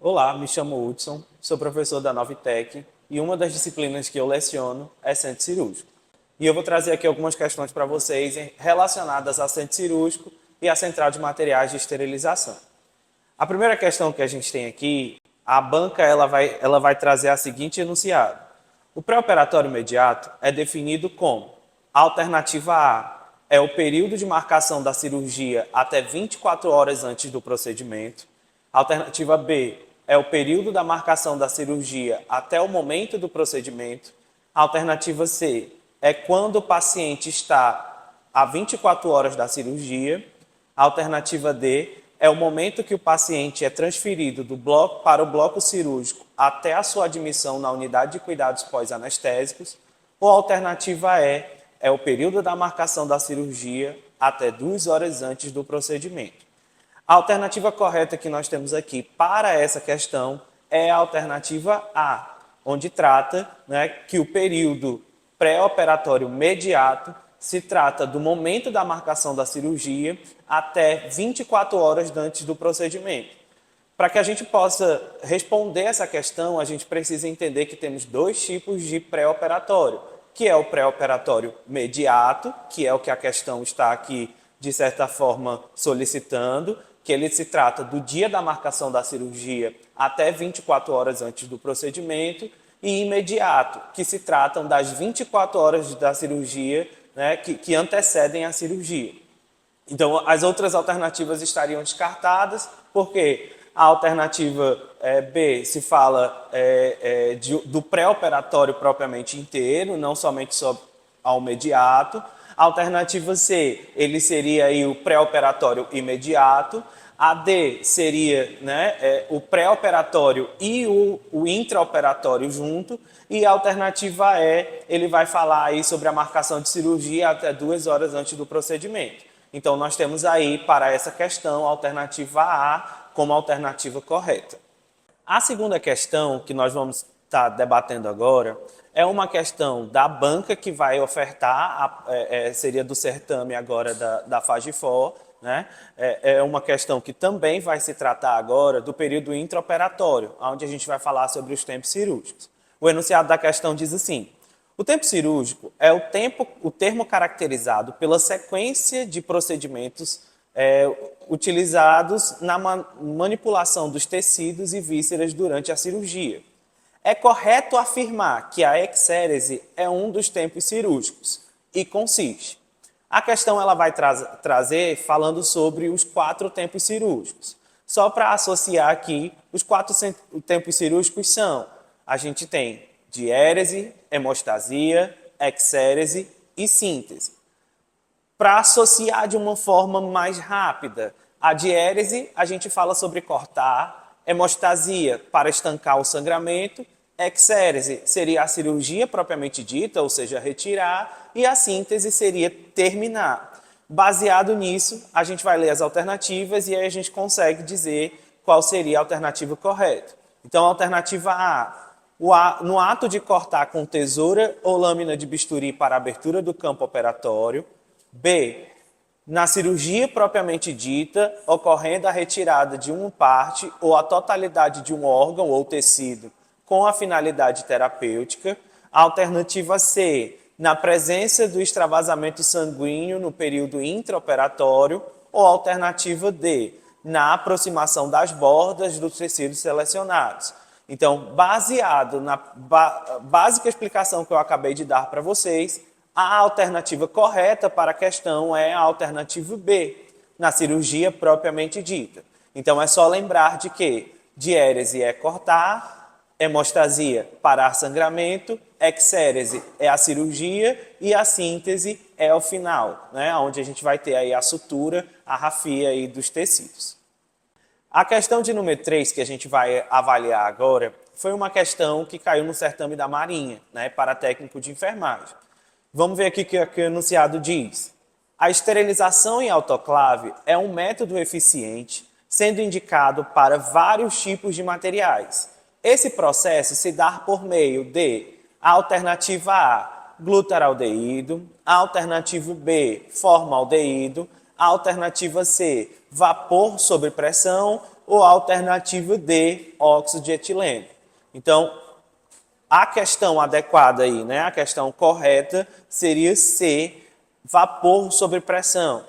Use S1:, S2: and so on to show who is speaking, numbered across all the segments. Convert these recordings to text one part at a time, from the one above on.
S1: Olá, me chamo Hudson, sou professor da Novitec e uma das disciplinas que eu leciono é centro cirúrgico. E eu vou trazer aqui algumas questões para vocês relacionadas a centro cirúrgico e a central de materiais de esterilização. A primeira questão que a gente tem aqui, a banca ela vai trazer a seguinte enunciado. O pré-operatório imediato é definido como a alternativa A é o período de marcação da cirurgia até 24 horas antes do procedimento. A alternativa B é o período da marcação da cirurgia até o momento do procedimento. A alternativa C é quando o paciente está a 24 horas da cirurgia. A alternativa D é o momento que o paciente é transferido do bloco para o bloco cirúrgico até a sua admissão na unidade de cuidados pós-anestésicos. Ou a alternativa E é o período da marcação da cirurgia até 2 horas antes do procedimento. A alternativa correta que nós temos aqui para essa questão é a alternativa A, onde trata que o período pré-operatório imediato se trata do momento da marcação da cirurgia até 24 horas antes do procedimento. Para que a gente possa responder essa questão, a gente precisa entender que temos dois tipos de pré-operatório, que é o pré-operatório imediato, que é o que a questão está aqui, de certa forma, solicitando, que ele se trata do dia da marcação da cirurgia até 24 horas antes do procedimento, e imediato, que se tratam das 24 horas da cirurgia que antecedem a cirurgia. Então, as outras alternativas estariam descartadas, porque a alternativa B se fala do pré-operatório propriamente inteiro, não somente sobre ao imediato. A alternativa C, ele seria aí o pré-operatório imediato. A D seria o pré-operatório e o intraoperatório junto. E a alternativa E, ele vai falar aí sobre a marcação de cirurgia até 2 horas antes do procedimento. Então, nós temos aí, para essa questão, a alternativa A como alternativa correta. A segunda questão que nós vamos estar debatendo agora é uma questão da banca que vai ofertar, seria do certame agora da FAGIFOR, é uma questão que também vai se tratar agora do período intraoperatório, onde a gente vai falar sobre os tempos cirúrgicos. O enunciado da questão diz assim: o tempo cirúrgico é o termo caracterizado pela sequência de procedimentos utilizados na manipulação dos tecidos e vísceras durante a cirurgia. É correto afirmar que a exérese é um dos tempos cirúrgicos e consiste. A questão ela vai trazer falando sobre os 4 tempos cirúrgicos. Só para associar aqui, os 4 tempos cirúrgicos são: a gente tem diérese, hemostasia, exérese e síntese. Para associar de uma forma mais rápida, a diérese a gente fala sobre cortar, hemostasia para estancar o sangramento, exérese seria a cirurgia propriamente dita, ou seja, retirar, e a síntese seria terminar. Baseado nisso, a gente vai ler as alternativas e aí a gente consegue dizer qual seria a alternativa correta. Então, a alternativa A, no ato de cortar com tesoura ou lâmina de bisturi para a abertura do campo operatório. B, na cirurgia propriamente dita, ocorrendo a retirada de uma parte ou a totalidade de um órgão ou tecido com a finalidade terapêutica. A alternativa C, na presença do extravasamento sanguíneo no período intraoperatório. Ou a alternativa D, na aproximação das bordas dos tecidos selecionados. Então, baseado na básica explicação que eu acabei de dar para vocês, a alternativa correta para a questão é a alternativa B, na cirurgia propriamente dita. Então, é só lembrar de que diérese é cortar, hemostasia, parar sangramento, exérese é a cirurgia e a síntese é o final, onde a gente vai ter aí a sutura, a rafia aí dos tecidos. A questão de número 3 que a gente vai avaliar agora foi uma questão que caiu no certame da Marinha, para técnico de enfermagem. Vamos ver aqui o que o enunciado diz. A esterilização em autoclave é um método eficiente, sendo indicado para vários tipos de materiais. Esse processo se dá por meio de a alternativa A, glutaraldeído, a alternativa B, formaldeído, a alternativa C, vapor sob pressão, ou a alternativa D, óxido de etileno. Então, a questão adequada aí, né, a questão correta seria C, vapor sob pressão.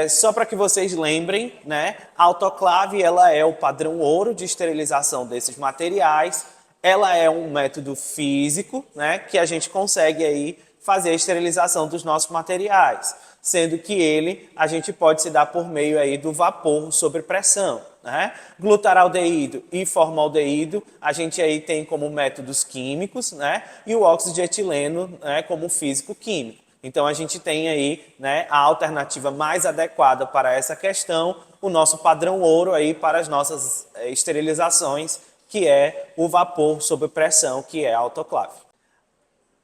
S1: Só para que vocês lembrem, né, a autoclave ela é o padrão ouro de esterilização desses materiais. Ela é um método físico, né, que a gente consegue aí fazer a esterilização dos nossos materiais, sendo que a gente pode se dar por meio aí do vapor sob pressão, né? Glutaraldeído e formaldeído, a gente aí tem como métodos químicos, né, e o óxido de etileno, né, como físico-químico. Então, a gente tem aí, né, a alternativa mais adequada para essa questão, o nosso padrão ouro aí para as nossas esterilizações, que é o vapor sob pressão, que é a autoclave.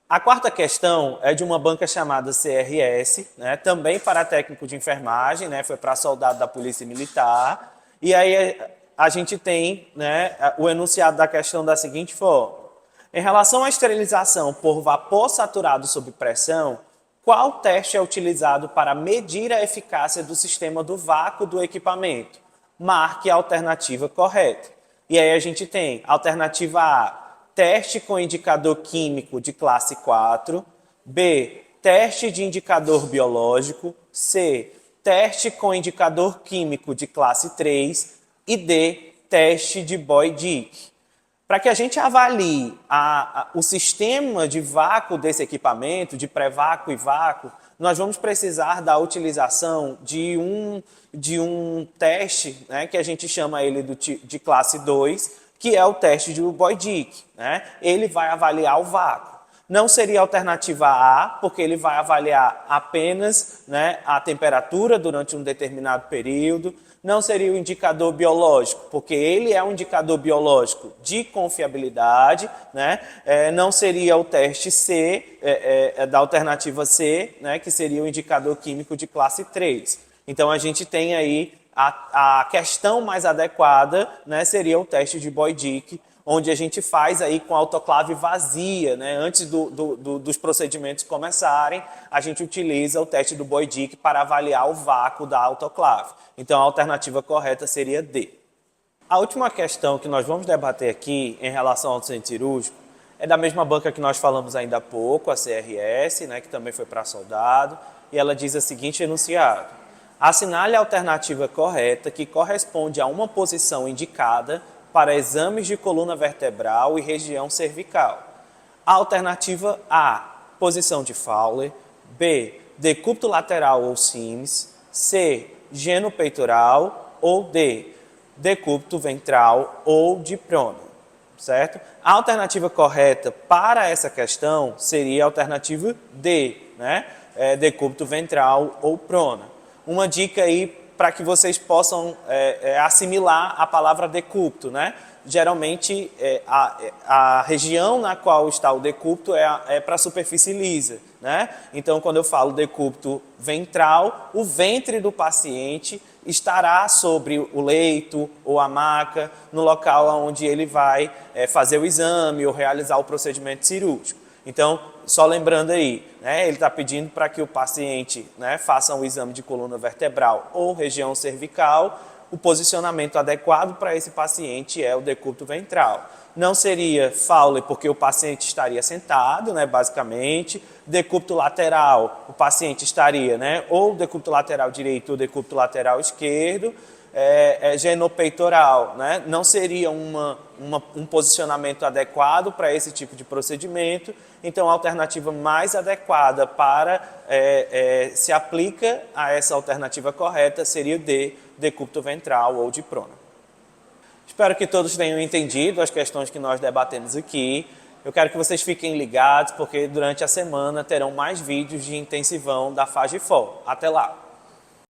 S1: A quarta questão é de uma banca chamada CRS, né, também para técnico de enfermagem, né, foi para soldado da Polícia Militar. E aí a gente tem, né, o enunciado da questão da seguinte forma. Em relação à esterilização por vapor saturado sob pressão, qual teste é utilizado para medir a eficácia do sistema do vácuo do equipamento? Marque a alternativa correta. E aí a gente tem alternativa A, teste com indicador químico de classe 4. B, teste de indicador biológico. C, teste com indicador químico de classe 3. E D, teste de Boyd-Dick. Para que a gente avalie o sistema de vácuo desse equipamento, de pré-vácuo e vácuo, nós vamos precisar da utilização de um teste, né, que a gente chama ele de classe 2, que é o teste de Boyd-Dick, né? Ele vai avaliar o vácuo. Não seria a alternativa A, porque ele vai avaliar apenas, né, a temperatura durante um determinado período. Não seria o indicador biológico, porque ele é um indicador biológico de confiabilidade, né? Não seria o teste C, da alternativa C, né, que seria o indicador químico de classe 3. Então, a gente tem aí a questão mais adequada, né, seria o teste de Boyd-Dick, onde a gente faz aí com a autoclave vazia, né? Antes dos procedimentos começarem, a gente utiliza o teste do Boyd-Dick para avaliar o vácuo da autoclave. Então, a alternativa correta seria D. A última questão que nós vamos debater aqui em relação ao centro cirúrgico é da mesma banca que nós falamos ainda há pouco, a CRS, né, que também foi para soldado, e ela diz o seguinte enunciado. Assinale a alternativa correta que corresponde a uma posição indicada para exames de coluna vertebral e região cervical. A alternativa A, posição de Fowler. B, decúbito lateral ou Sims. C, geno peitoral. Ou D, decúbito ventral ou de prona. Certo? A alternativa correta para essa questão seria a alternativa D, né? Decúbito ventral ou prona. Uma dica aí para que vocês possam assimilar a palavra decúbito, né? Geralmente, a região na qual está o decúbito é para a superfície lisa, né? Então, quando eu falo decúbito ventral, o ventre do paciente estará sobre o leito ou a maca, no local onde ele vai fazer o exame ou realizar o procedimento cirúrgico. Então, só lembrando aí, né, ele está pedindo para que o paciente, né, faça um exame de coluna vertebral ou região cervical. O posicionamento adequado para esse paciente é o decúbito ventral. Não seria Fowler porque o paciente estaria sentado, né, basicamente. Decúbito lateral, o paciente estaria, né, ou decúbito lateral direito ou decúbito lateral esquerdo. Genopeitoral, né? Não seria um posicionamento adequado para esse tipo de procedimento. Então, a alternativa mais adequada para se aplica a essa alternativa correta seria o D, decúbito ventral ou de prona. Espero que todos tenham entendido as questões que nós debatemos aqui. Eu quero que vocês fiquem ligados, porque durante a semana terão mais vídeos de intensivão da FAGEFOL. Até lá!